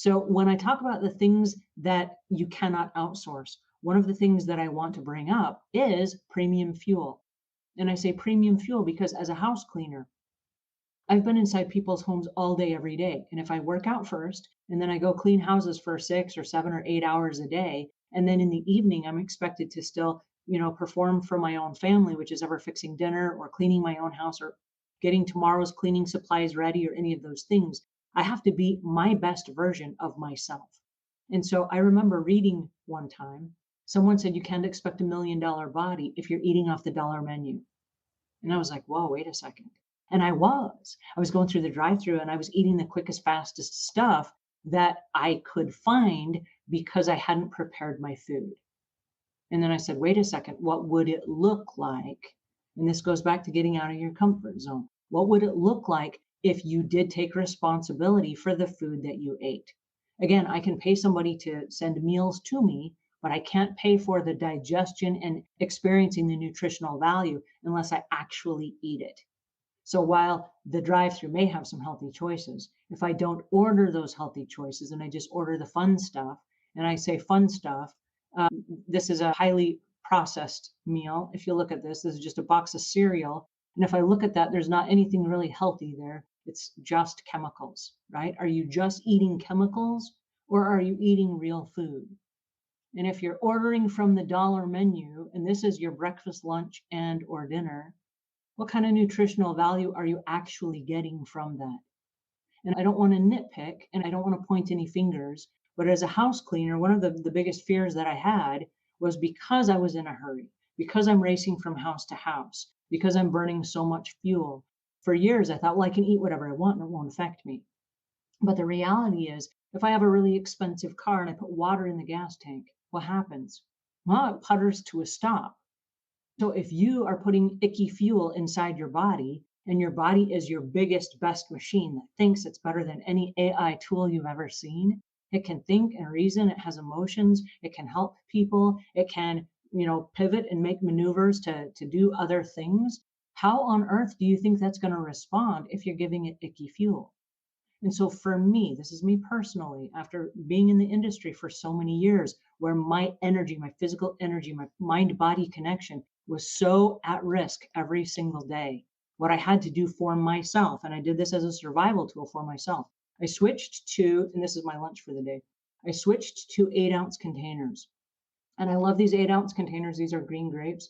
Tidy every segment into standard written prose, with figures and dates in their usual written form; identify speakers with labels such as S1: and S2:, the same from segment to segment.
S1: So when I talk about the things that you cannot outsource, one of the things that I want to bring up is premium fuel. And I say premium fuel because as a house cleaner, I've been inside people's homes all day, every day. And if I work out first and then I go clean houses for 6 or 7 or 8 hours a day, and then in the evening, I'm expected to still, perform for my own family, which is ever fixing dinner or cleaning my own house or getting tomorrow's cleaning supplies ready or any of those things. I have to be my best version of myself. And so I remember reading one time, someone said you can't expect $1 million body if you're eating off the dollar menu. And I was like, whoa, wait a second. And I was going through the drive-through and I was eating the quickest, fastest stuff that I could find because I hadn't prepared my food. And then I said, wait a second, what would it look like? And this goes back to getting out of your comfort zone. What would it look like if you did take responsibility for the food that you ate? Again, I can pay somebody to send meals to me, but I can't pay for the digestion and experiencing the nutritional value unless I actually eat it. So while the drive-through may have some healthy choices, if I don't order those healthy choices and I just order the fun stuff, and I say fun stuff, this is a highly processed meal. If you look at this is just a box of cereal. And if I look at that, there's not anything really healthy there. It's just chemicals, right? Are you just eating chemicals or are you eating real food? And if you're ordering from the dollar menu and this is your breakfast, lunch, and or dinner, what kind of nutritional value are you actually getting from that? And I don't want to nitpick and I don't want to point any fingers, but as a house cleaner, one of the biggest fears that I had was because I was in a hurry, because I'm racing from house to house, because I'm burning so much fuel. For years, I thought, well, I can eat whatever I want and it won't affect me. But the reality is, if I have a really expensive car and I put water in the gas tank, what happens? Well, it putters to a stop. So if you are putting icky fuel inside your body and your body is your biggest, best machine that thinks it's better than any AI tool you've ever seen, it can think and reason, it has emotions, it can help people, it can, pivot and make maneuvers to do other things. How on earth do you think that's going to respond if you're giving it icky fuel? And so for me, this is me personally, after being in the industry for so many years, where my energy, my physical energy, my mind body connection was so at risk every single day, what I had to do for myself, and I did this as a survival tool for myself, I switched to, and this is my lunch for the day, I switched to 8-ounce containers. And I love these 8-ounce containers. These are green grapes.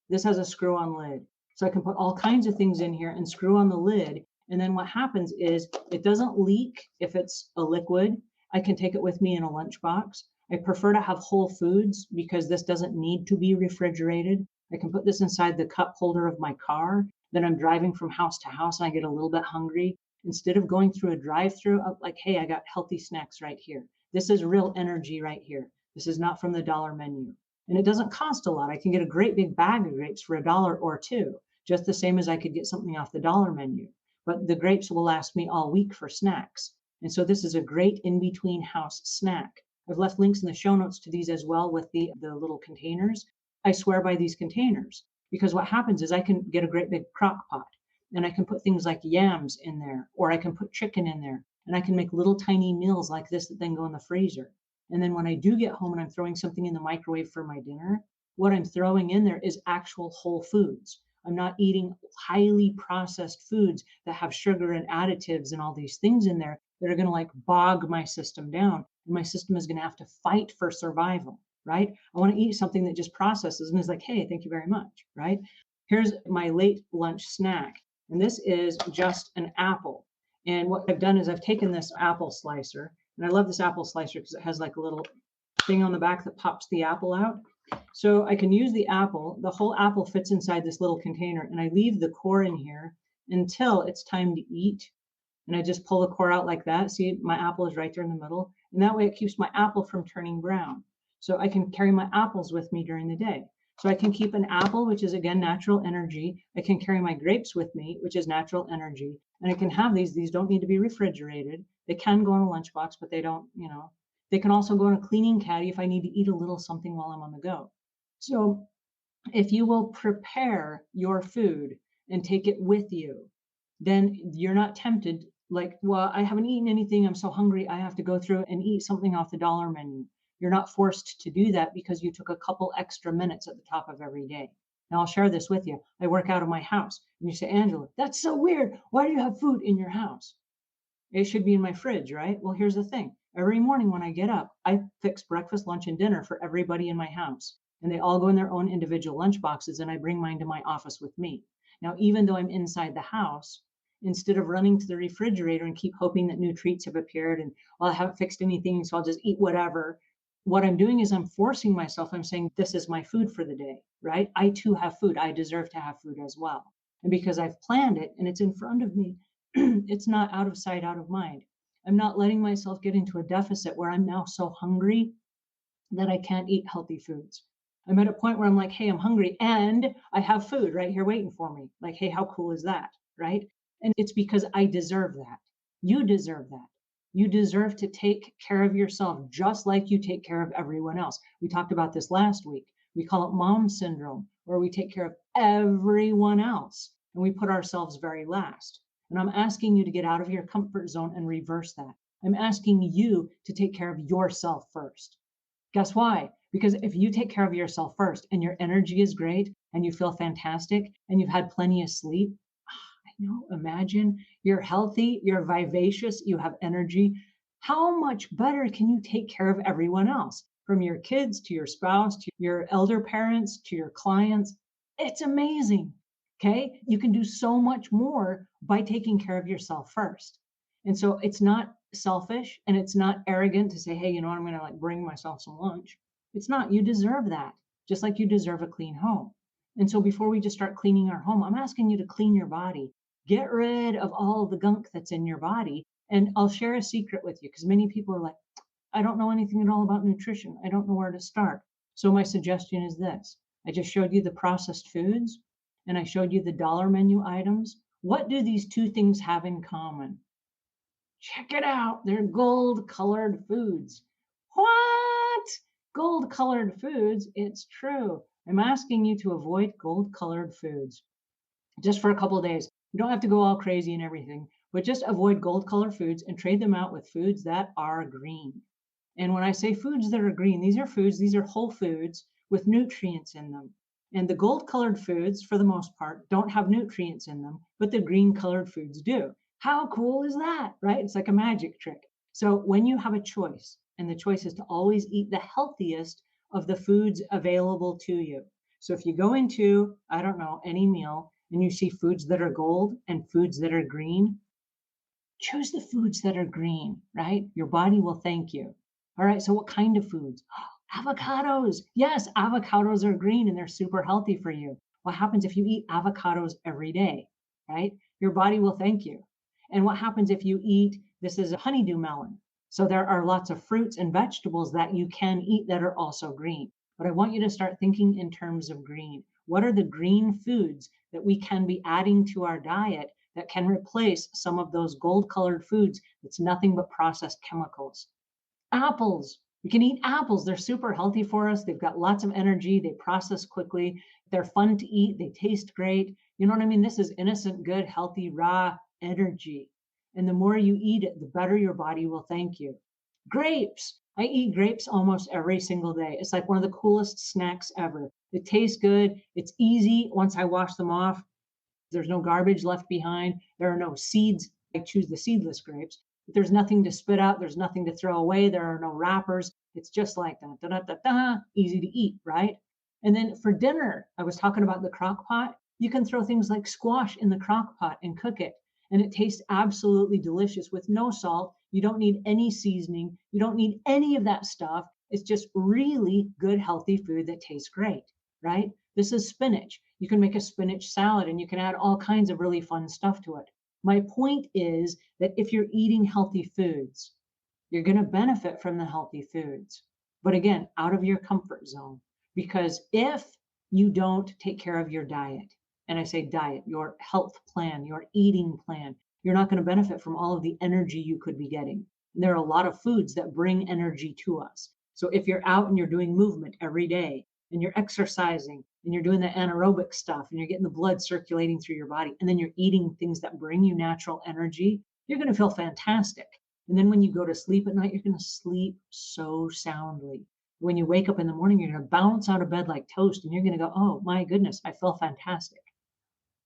S1: This has a screw on lid. So I can put all kinds of things in here and screw on the lid. And then what happens is it doesn't leak if it's a liquid. I can take it with me in a lunchbox. I prefer to have whole foods because this doesn't need to be refrigerated. I can put this inside the cup holder of my car. Then I'm driving from house to house and I get a little bit hungry. Instead of going through a drive-through, I'm like, hey, I got healthy snacks right here. This is real energy right here. This is not from the dollar menu. And it doesn't cost a lot. I can get a great big bag of grapes for $1 or $2, just the same as I could get something off the dollar menu. But the grapes will last me all week for snacks. And so this is a great in-between house snack. I've left links in the show notes to these as well with the little containers. I swear by these containers because what happens is I can get a great big crock pot and I can put things like yams in there, or I can put chicken in there, and I can make little tiny meals like this that then go in the freezer. And then when I do get home and I'm throwing something in the microwave for my dinner, what I'm throwing in there is actual whole foods. I'm not eating highly processed foods that have sugar and additives and all these things in there that are going to like bog my system down. And my system is going to have to fight for survival, right? I want to eat something that just processes and is like, hey, thank you very much, right? Here's my late lunch snack. And this is just an apple. And what I've done is I've taken this apple slicer, and I love this apple slicer because it has like a little thing on the back that pops the apple out. So I can use the apple. The whole apple fits inside this little container, and I leave the core in here until it's time to eat. And I just pull the core out like that. See, my apple is right there in the middle. And that way it keeps my apple from turning brown. So I can carry my apples with me during the day. So I can keep an apple, which is again natural energy. I can carry my grapes with me, which is natural energy. And I can have these. These don't need to be refrigerated. They can go in a lunchbox, but they don't, they can also go in a cleaning caddy if I need to eat a little something while I'm on the go. So if you will prepare your food and take it with you, then you're not tempted Like, well, I haven't eaten anything. I'm so hungry. I have to go through and eat something off the dollar menu. You're not forced to do that because you took a couple extra minutes at the top of every day. Now, I'll share this with you. I work out of my house. And you say, Angela, that's so weird. Why do you have food in your house? It should be in my fridge, right? Well, here's the thing. Every morning when I get up, I fix breakfast, lunch, and dinner for everybody in my house. And they all go in their own individual lunch boxes, and I bring mine to my office with me. Now, even though I'm inside the house, instead of running to the refrigerator and keep hoping that new treats have appeared and, well, I haven't fixed anything, so I'll just eat whatever. What I'm doing is I'm forcing myself. I'm saying, this is my food for the day, right? I too have food. I deserve to have food as well. And because I've planned it and it's in front of me, it's not out of sight, out of mind. I'm not letting myself get into a deficit where I'm now so hungry that I can't eat healthy foods. I'm at a point where I'm like, hey, I'm hungry and I have food right here waiting for me. Like, hey, how cool is that? Right. And it's because I deserve that. You deserve that. You deserve to take care of yourself just like you take care of everyone else. We talked about this last week. We call it mom syndrome, where we take care of everyone else and we put ourselves very last. And I'm asking you to get out of your comfort zone and reverse that. I'm asking you to take care of yourself first. Guess why? Because if you take care of yourself first and your energy is great and you feel fantastic and you've had plenty of sleep, I know, imagine you're healthy, you're vivacious, you have energy. How much better can you take care of everyone else? From your kids to your spouse to your elder parents to your clients. It's amazing. Okay. You can do so much more by taking care of yourself first. And so it's not selfish and it's not arrogant to say, hey, you know what, I'm going to like bring myself some lunch. It's not. You deserve that, just like you deserve a clean home. And so before we just start cleaning our home, I'm asking you to clean your body. Get rid of all the gunk that's in your body. And I'll share a secret with you because many people are like, I don't know anything at all about nutrition. I don't know where to start. So my suggestion is this. I just showed you the processed foods and I showed you the dollar menu items. What do these two things have in common? Check it out. They're gold colored foods. What? Gold colored foods? It's true. I'm asking you to avoid gold colored foods just for a couple of days. You don't have to go all crazy and everything, but just avoid gold colored foods and trade them out with foods that are green. And when I say foods that are green, these are foods, these are whole foods with nutrients in them. And the gold colored foods, for the most part, don't have nutrients in them, but the green colored foods do. How cool is that, right? It's like a magic trick. So when you have a choice, and the choice is to always eat the healthiest of the foods available to you. So if you go into, I don't know, any meal and you see foods that are gold and foods that are green, choose the foods that are green, right? Your body will thank you. All right, so what kind of foods? Avocados. Yes, avocados are green and they're super healthy for you. What happens if you eat avocados every day, right? Your body will thank you. And what happens if you eat, this is a honeydew melon. So there are lots of fruits and vegetables that you can eat that are also green. But I want you to start thinking in terms of green. What are the green foods that we can be adding to our diet that can replace some of those gold colored foods that's nothing but processed chemicals? Apples. We can eat apples. They're super healthy for us. They've got lots of energy. They process quickly. They're fun to eat. They taste great. You know what I mean? This is innocent, good, healthy, raw energy. And the more you eat it, the better your body will thank you. Grapes. I eat grapes almost every single day. It's like one of the coolest snacks ever. It tastes good. It's easy once I wash them off. There's no garbage left behind. There are no seeds. I choose the seedless grapes. But there's nothing to spit out. There's nothing to throw away. There are no wrappers. It's just like that. Da, da, da, da, easy to eat, right? And then for dinner, I was talking about the crock pot. You can throw things like squash in the crock pot and cook it. And it tastes absolutely delicious with no salt. You don't need any seasoning. You don't need any of that stuff. It's just really good, healthy food that tastes great, right? This is spinach. You can make a spinach salad and you can add all kinds of really fun stuff to it. My point is that if you're eating healthy foods, you're going to benefit from the healthy foods. But again, out of your comfort zone. Because if you don't take care of your diet, and I say diet, your health plan, your eating plan, you're not going to benefit from all of the energy you could be getting. And there are a lot of foods that bring energy to us. So if you're out and you're doing movement every day and you're exercising and you're doing the anaerobic stuff and you're getting the blood circulating through your body and then you're eating things that bring you natural energy, you're going to feel fantastic. And then when you go to sleep at night, you're going to sleep so soundly. When you wake up in the morning, you're going to bounce out of bed like toast and you're going to go, oh my goodness, I feel fantastic.